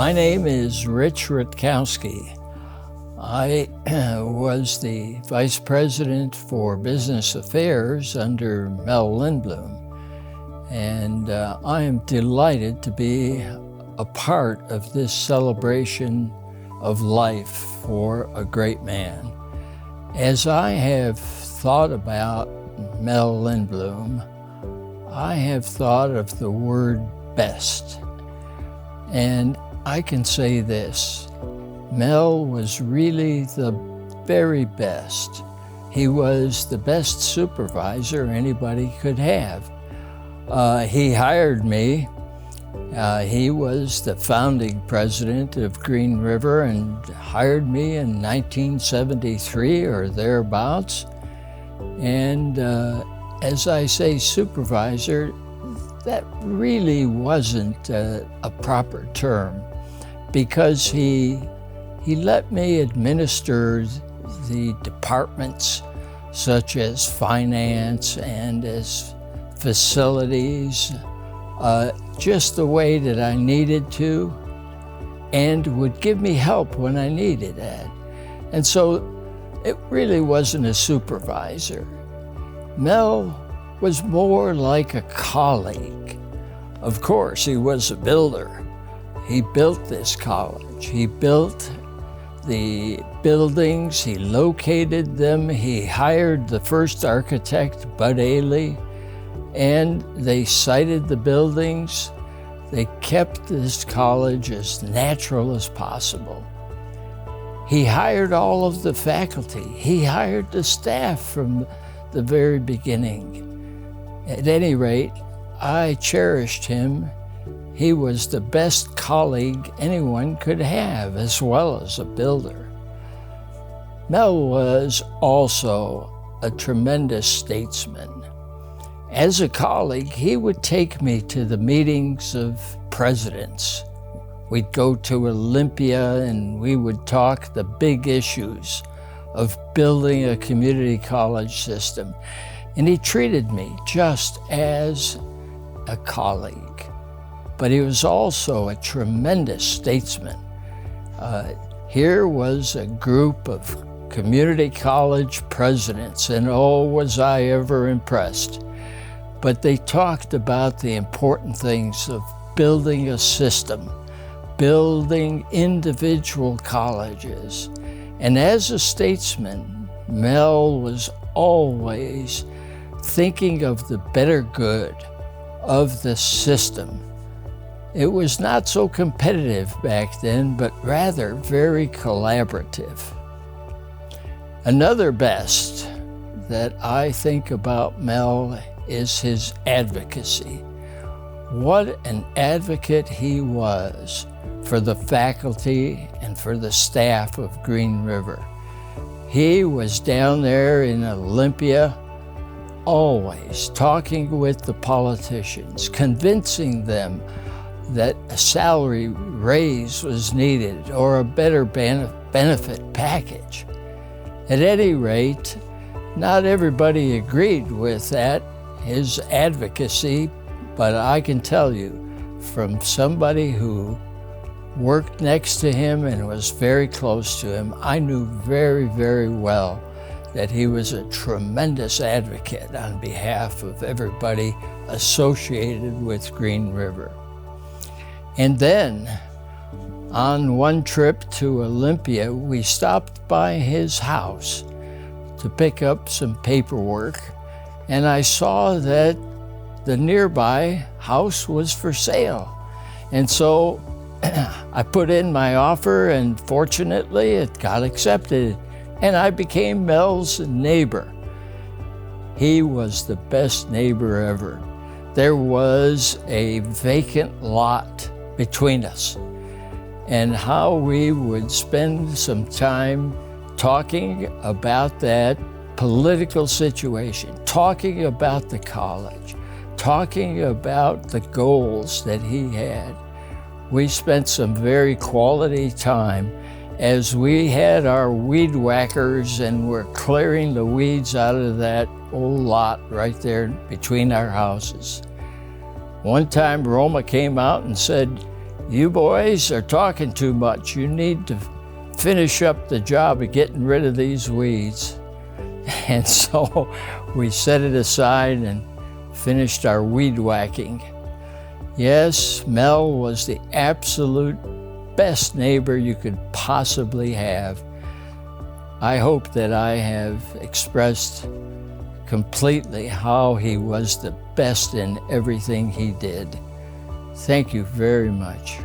My name is Rich Rutkowski. I was the Vice President for Business Affairs under Mel Lindbloom, and I am delighted to be a part of this celebration of life for a great man. As I have thought about Mel Lindbloom, I have thought of the word best. And I can say this, Mel was really the very best. He was the best supervisor anybody could have. He hired me. He was the founding president of Green River and hired me in 1973 or thereabouts. And as I say supervisor, that really wasn't a proper term, because he let me administer the departments such as finance and as facilities, just the way that I needed to, and would give me help when I needed it. And so it really wasn't a supervisor. Mel was more like a colleague. Of course, he was a builder. He built this college. He built the buildings, he located them, he hired the first architect, Bud Ailey, and they sited the buildings. They kept this college as natural as possible. He hired all of the faculty. He hired the staff from the very beginning. At any rate, I cherished him. He was the best colleague anyone could have, as well as a builder. Mel was also a tremendous statesman. As a colleague, he would take me to the meetings of presidents. We'd go to Olympia and we would talk the big issues of building a community college system. And he treated me just as a colleague. But he was also a tremendous statesman. Here was a group of community college presidents, and oh, was I ever impressed. But they talked about the important things of building a system, building individual colleges. And as a statesman, Mel was always thinking of the better good of the system. It was not so competitive back then, but rather very collaborative. Another best that I think about Mel is his advocacy. What an advocate he was for the faculty and for the staff of Green River. He was down there in Olympia, always talking with the politicians, convincing them that a salary raise was needed or a better benefit package. At any rate, not everybody agreed with that, his advocacy, but I can tell you from somebody who worked next to him and was very close to him, I knew very, very well that he was a tremendous advocate on behalf of everybody associated with Green River. And then, on one trip to Olympia, we stopped by his house to pick up some paperwork, and I saw that the nearby house was for sale. And so I put in my offer, and fortunately it got accepted, and I became Mel's neighbor. He was the best neighbor ever. There was a vacant lot between us, and how we would spend some time talking about that political situation, talking about the college, talking about the goals that he had. We spent some very quality time as we had our weed whackers and were clearing the weeds out of that old lot right there between our houses. One time Roma came out and said, "You boys are talking too much. You need to finish up the job of getting rid of these weeds." And so we set it aside and finished our weed whacking. Yes, Mel was the absolute best neighbor you could possibly have. I hope that I have expressed completely how he was the best in everything he did. Thank you very much.